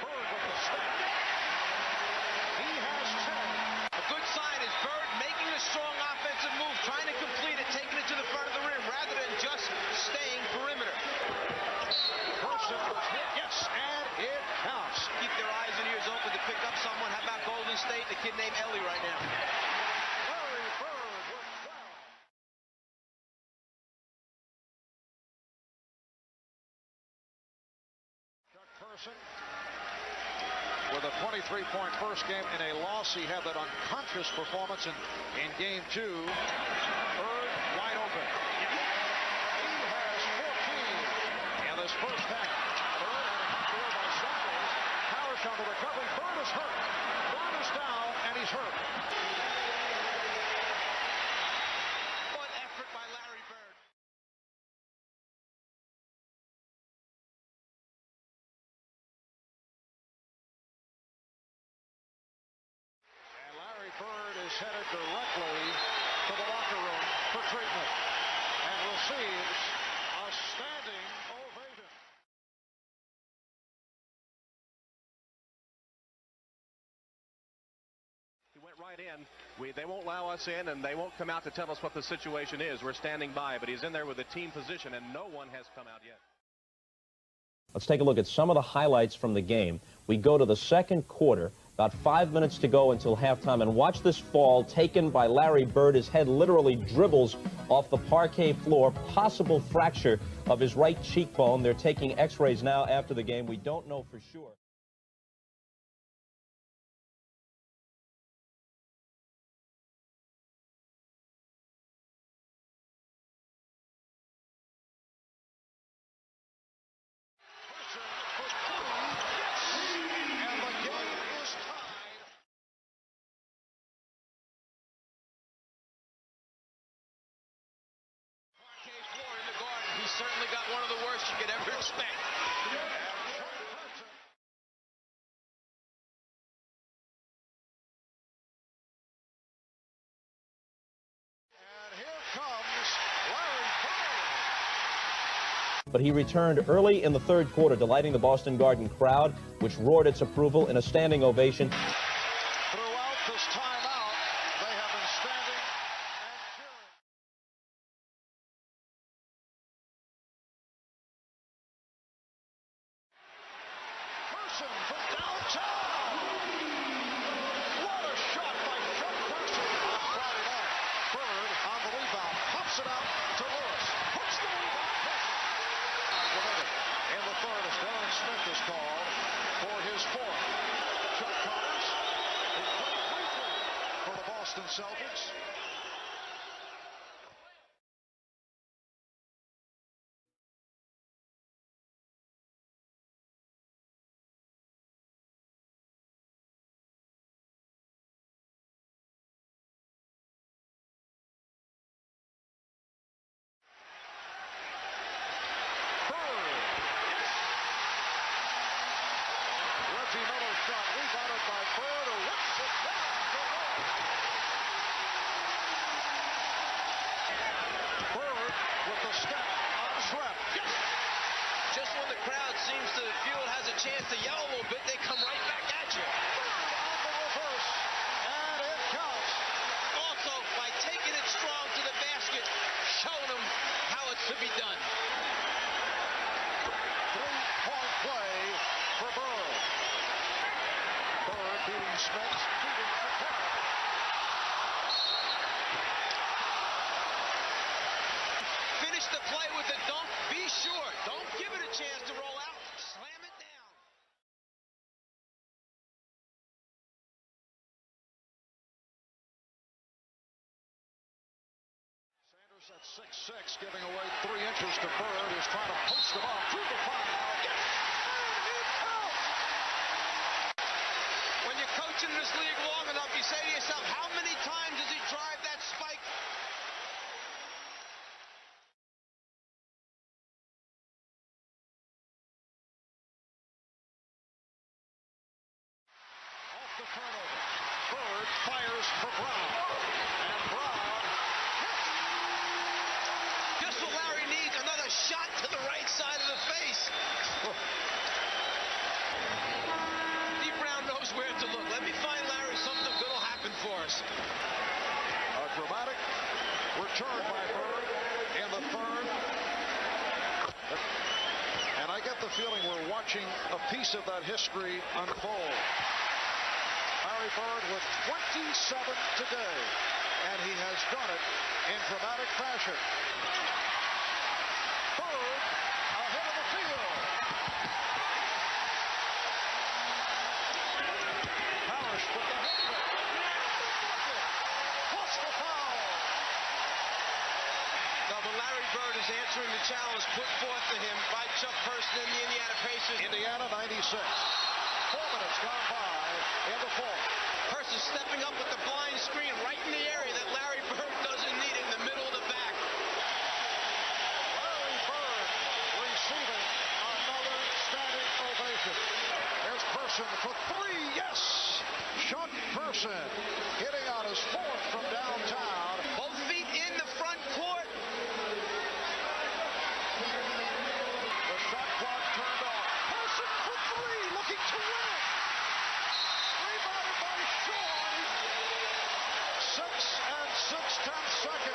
Bird with the step. He has 10. A good sign is Bird making a strong offensive move, trying to complete it, taking it to the front of the rim, rather than just staying perimeter. Person was hit. Yes, and it counts. Keep their eyes and ears open to pick up someone. How about Golden State? The kid named Ellie right now. Larry Bird with 12. Chuck Person with a 23-point first game in a loss. He had that unconscious performance in game 2. Bird wide open. He has 14 in this first half. Bird had a knocked away by Saunders. Powers on the recovery. Bird is hurt. Bird is down, and he's hurt. What effort by Larry Bird. And Larry Bird is headed directly to the locker room for treatment and receives a standing ovation. He went right in. They won't allow us in, and they won't come out to tell us what the situation is. We're standing by, but he's in there with a team position, and no one has come out yet. Let's take a look at some of the highlights from the game. We go to the second quarter, about 5 minutes to go until halftime, and watch this fall taken by Larry Bird. His head literally dribbles off the parquet floor, possible fracture of his right cheekbone. They're taking x-rays now after the game. We don't know for sure. He's certainly got one of the worst you could ever expect. And here comes Larry Bird. But he returned early in the third quarter, delighting the Boston Garden crowd, which roared its approval in a standing ovation. Throughout this timeout, they have been standing and cheering. Person from downtown. What a shot by Chuck Person on Friday night. Bird on the rebound, pops it out to Lewis. Puts the rebound. In the third, as Darren Smith is called for his 4th. Chuck Connors, who played briefly for the Boston Celtics. Reggie Miller's shot rebounded by Bird, who whips it down to Lewis. Bird with the step on Shrimp. Yes! Just when the crowd seems to feel it has a chance to yell a little bit, they come right back at you. Bird on the reverse, and it counts. Also, by taking it strong to the basket, showing them how it's to be done. 3-point play for Bird. Bird beating Smith, beating Chicago. Finish the play with a dunk. Be sure. Don't give it a chance to roll out. Slam it down. At 6'6", giving away 3 inches to Bird, who's trying to post the ball through the foul. Yes! And it counts! When you're coaching this league long enough, you say to yourself, how many times does he drive that spike? Off the turnover. Bird fires for Brown. And Brown hits. Just what Larry needs, another shot to the right side of the face. Steve Brown knows where to look. Let me find Larry, something good will happen for us. A dramatic return by Bird in the third. And I get the feeling we're watching a piece of that history unfold. Larry Bird with 27 today, and he has done it in dramatic fashion. Bird ahead of the field. Parrish with the headbutt. Plus the foul. No, but Larry Bird is answering the challenge put forth to him by Chuck Person and the Indiana Pacers. Indiana 96. 4 minutes gone by in the fourth. Person stepping up with the blind screen right in the area that Larry Bird doesn't need in the middle of the back. Larry Bird receiving another standing ovation. There's Person for 3. Yes! Chuck Person hitting on his fourth from downtown. Both feet in the front court. The shot clock turned off. Person for 3, looking to win it. Rebounded by Shaw. 6 6/10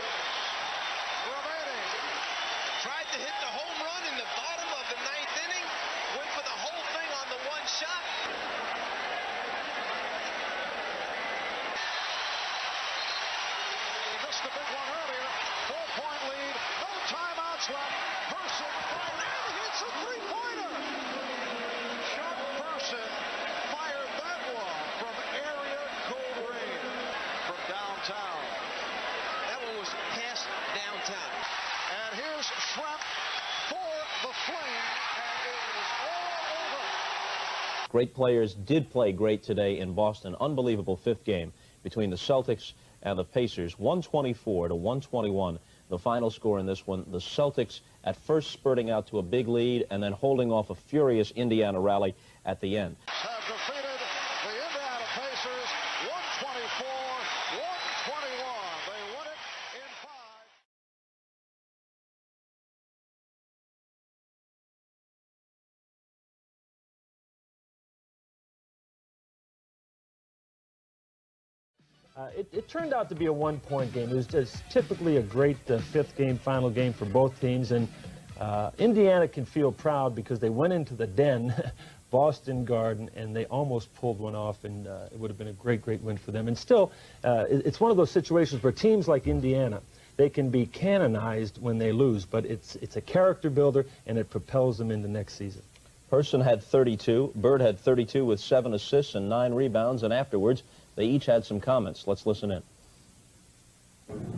remaining. Tried to hit the home run in the bottom of the 9th inning. Went for the whole thing on the one shot. He missed the big one earlier. 4-point lead. No timeouts left. Person fired and hits a three-pointer. Chuck Person fired that one from area code range from downtown. That one was past downtown. And here's Schrapp for the Flame, and it is all over. Great players did play great today in Boston. Unbelievable fifth game between the Celtics and the Pacers. 124 to 121. The final score in this one. The Celtics at first spurting out to a big lead and then holding off a furious Indiana rally at the end. Have defeated the Indiana Pacers 124-121. They won it in 5. It turned out to be a one-point game. It was just typically a great fifth game, final game for both teams. And Indiana can feel proud because they went into the den, Boston Garden, and they almost pulled one off, and it would have been a great, great win for them. And still, it's one of those situations where teams like Indiana, they can be canonized when they lose, but it's a character builder, and it propels them into next season. Person had 32. Bird had 32 with 7 assists and 9 rebounds, and afterwards, they each had some comments. Let's listen in.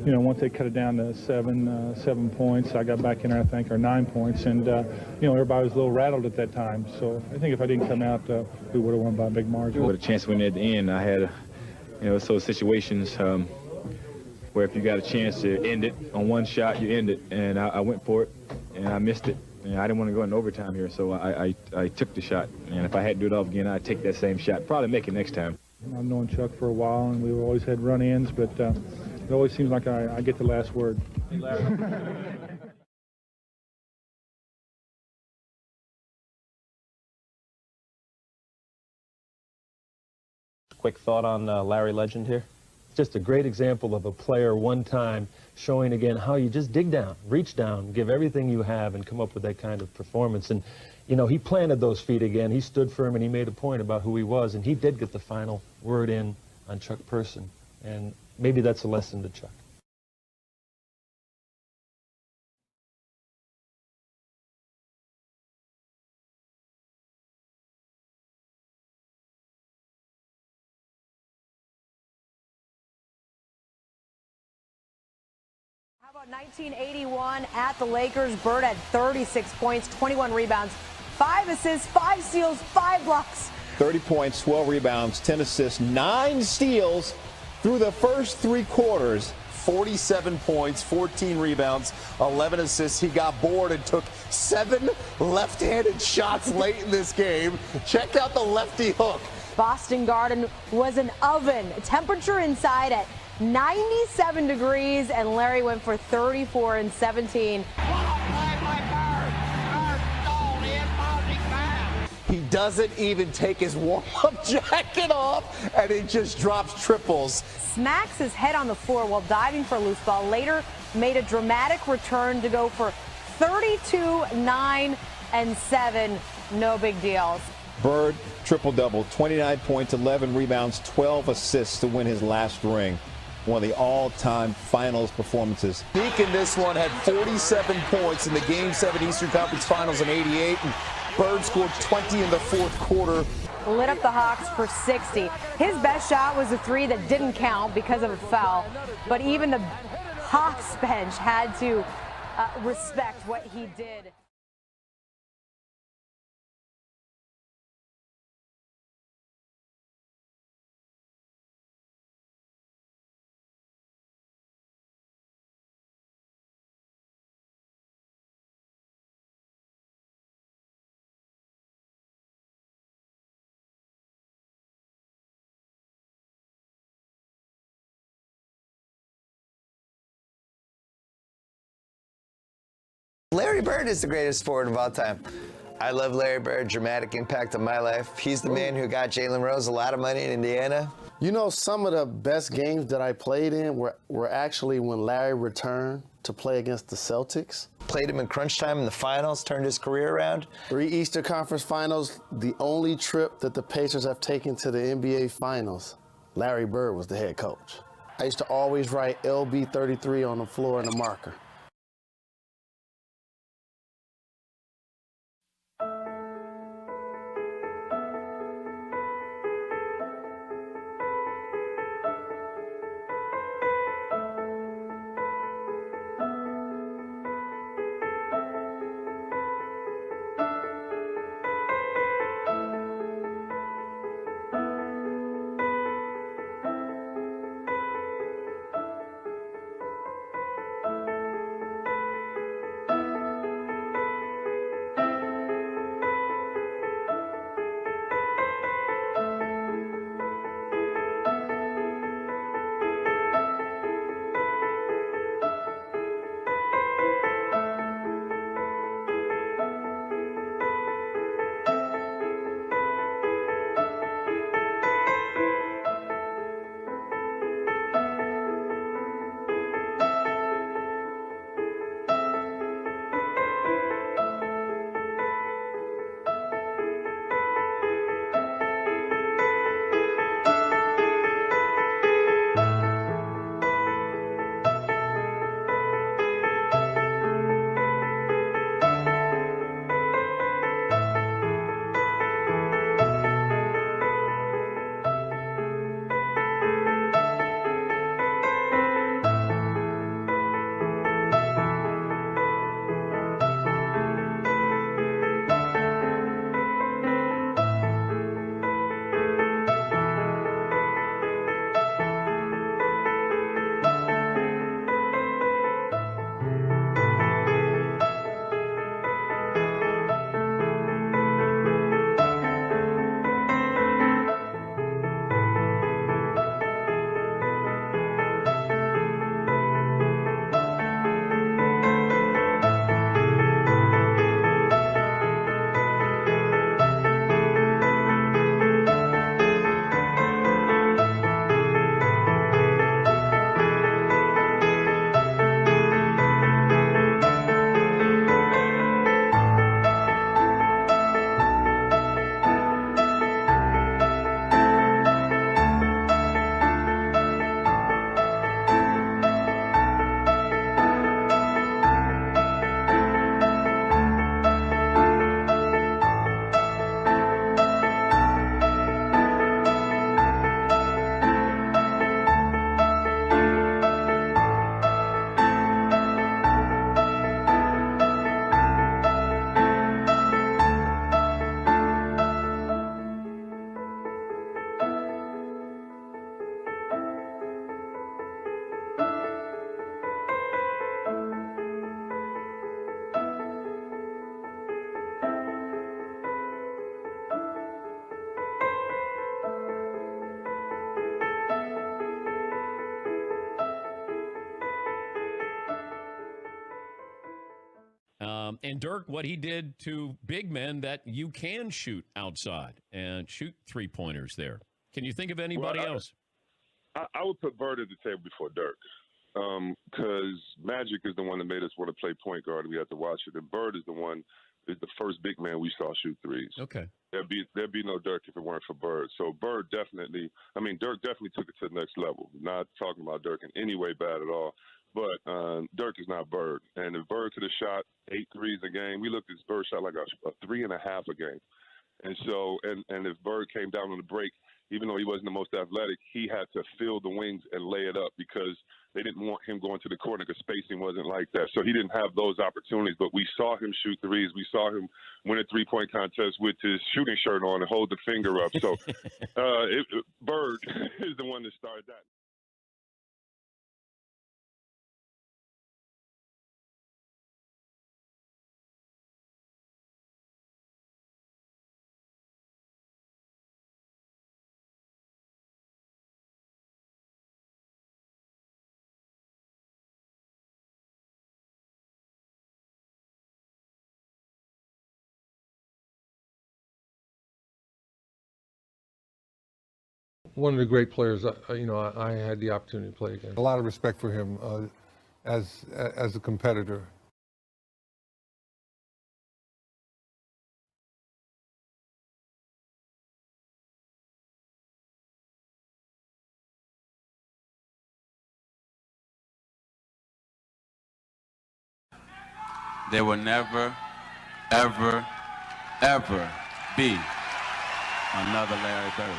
You know, once they cut it down to 7 points, I got back in there, I think, or 9 points, and you know, everybody was a little rattled at that time. So I think if I didn't come out, we would have won by a big margin. With a chance to win at the end, I had, you know, so situations where if you got a chance to end it on one shot, you end it, and I went for it, and I missed it. And I didn't want to go into overtime here, so I took the shot. And if I had to do it off again, I'd take that same shot. Probably make it next time. I've known Chuck for a while, and we've always had run-ins, but it always seems like I get the last word. Hey, Larry. Quick thought on Larry Legend here? Just a great example of a player one time showing again how you just dig down, reach down, give everything you have and come up with that kind of performance. And, you know, he planted those feet again. He stood firm and he made a point about who he was. And he did get the final word in on Chuck Person. And maybe that's a lesson to Chuck. How about 1981 at the Lakers? Bird had 36 points, 21 rebounds, 5 assists, 5 steals, 5 blocks. 30 points, 12 rebounds, 10 assists, 9 steals through the first 3 quarters. 47 points, 14 rebounds, 11 assists. He got bored and took 7 left-handed shots late in this game. Check out the lefty hook. Boston Garden was an oven. Temperature inside at 97 degrees, and Larry went for 34 and 17. He doesn't even take his warm-up jacket off, and he just drops triples. Smacks his head on the floor while diving for a loose ball. Later made a dramatic return to go for 32, 9, and 7. No big deal. Bird, triple-double, 29 points, 11 rebounds, 12 assists to win his last ring. One of the all-time finals performances. Meek in this one had 47 points in the Game 7 Eastern Conference Finals in '88, and Bird scored 20 in the fourth quarter. Lit up the Hawks for 60. His best shot was a 3 that didn't count because of a foul, but even the Hawks bench had to respect what he did. Larry Bird is the greatest forward of all time. I love Larry Bird, dramatic impact on my life. He's the man who got Jalen Rose a lot of money in Indiana. You know, some of the best games that I played in were actually when Larry returned to play against the Celtics. Played him in crunch time in the finals, turned his career around. 3 Eastern Conference Finals, the only trip that the Pacers have taken to the NBA Finals. Larry Bird was the head coach. I used to always write LB33 on the floor in a marker. And Dirk, what he did to big men that you can shoot outside and shoot three-pointers there. Can you think of anybody else? I would put Bird at the table before Dirk. Because Magic is the one that made us want to play point guard. We had to watch it. And Bird is the first big man we saw shoot threes. Okay. There'd be no Dirk if it weren't for Bird. So Dirk definitely took it to the next level. Not talking about Dirk in any way bad at all. But Dirk is not Bird. And if Bird could have shot 8 threes a game, we looked at his Bird shot like a 3.5 a game. And so, and if Bird came down on the break, even though he wasn't the most athletic, he had to fill the wings and lay it up because they didn't want him going to the corner because spacing wasn't like that. So he didn't have those opportunities, but we saw him shoot threes. We saw him win a three-point contest with his shooting shirt on and hold the finger up. So Bird is the one that started that. One of the great players, I had the opportunity to play against. A lot of respect for him as a competitor. There will never, ever, ever be another Larry Bird.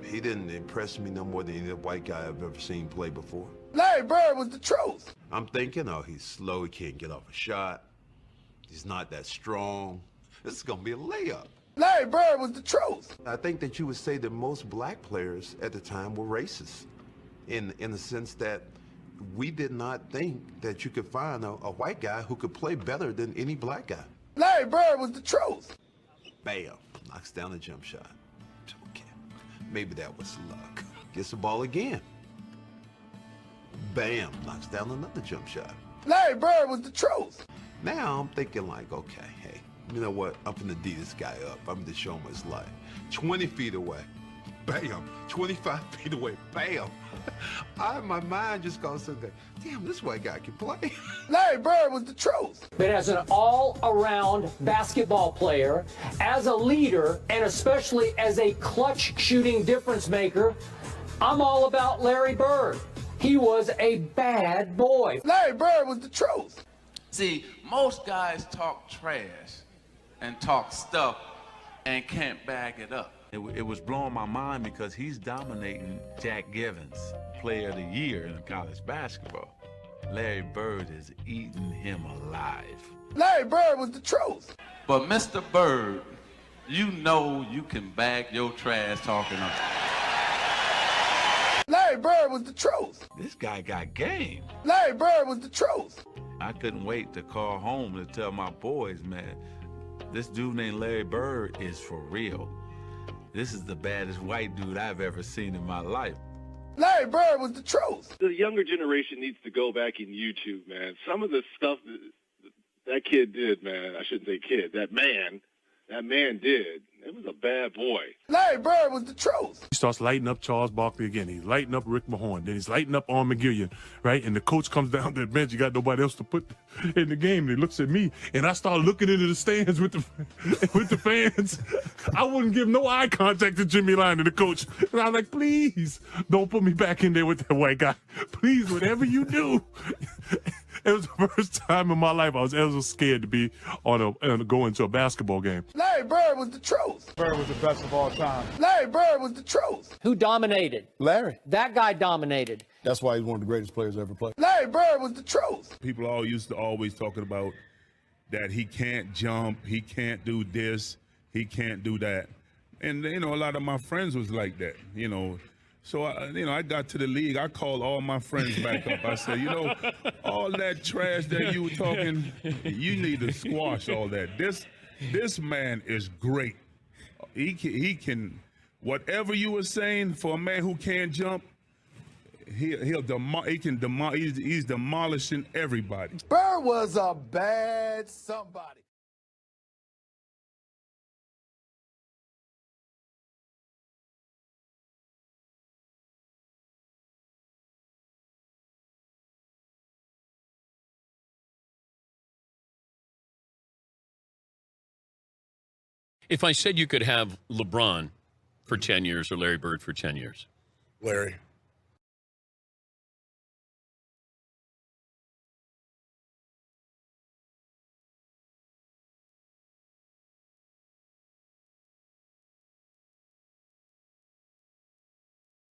He didn't impress me no more than any white guy I've ever seen play before. Larry Bird was the truth. I'm thinking, oh, he's slow, he can't get off a shot. He's not that strong. This is gonna be a layup. Larry Bird was the truth. I think that you would say that most black players at the time were racist in the sense that we did not think that you could find a white guy who could play better than any black guy. Larry Bird was the truth. Bam, knocks down a jump shot. Okay, maybe that was luck. Gets the ball again. Bam, knocks down another jump shot. Larry Bird was the truth. Now I'm thinking like, okay, hey, you know what? I'm gonna D this guy up. I'm gonna show him his life. 20 feet away, bam. 25 feet away, bam. My mind just goes to the, damn, this white guy can play. Larry Bird was the truth. But as an all-around basketball player, as a leader, and especially as a clutch shooting difference maker, I'm all about Larry Bird. He was a bad boy. Larry Bird was the truth. See, most guys talk trash and talk stuff and can't back it up. It was blowing my mind because he's dominating Jack Givens, player of the year in college basketball. Larry Bird is eating him alive. Larry Bird was the truth. But Mr. Bird, you know you can back your trash talking up. Larry Bird was the truth. This guy got game. Larry Bird was the truth. I couldn't wait to call home to tell my boys, man, this dude named Larry Bird is for real. This is the baddest white dude I've ever seen in my life. Larry Bird was the truth. The younger generation needs to go back in YouTube, man. Some of the stuff that kid did, man, I shouldn't say kid, that man did, it was a bad boy. Larry Bird was the truth. He starts lighting up Charles Barkley again. He's lighting up Rick Mahorn. Then he's lighting up Arm McGillian, right? And the coach comes down to the bench. You got nobody else to put in the game. And he looks at me, and I start looking into the stands with the fans. I wouldn't give no eye contact to Jimmy Lyon and the coach. And I was like, please, don't put me back in there with that white guy. Please, whatever you do. It was the first time in my life I was ever scared to be go into a basketball game. Larry Bird was the truth. Bird was the best of all time. Larry Bird was the truth. Who dominated? Larry. That guy dominated. That's why he's one of the greatest players ever played. Larry Bird was the truth. People used to always talking about that he can't jump, he can't do this, he can't do that. And, a lot of my friends was like that, So, I got to the league. I called all my friends back up. I said, all that trash that you were talking, you need to squash all that. This man is great. He can, whatever you were saying for a man who can't jump, he's demolishing everybody. Bird was a bad somebody. If I said you could have LeBron for 10 years or Larry Bird for 10 years. Larry.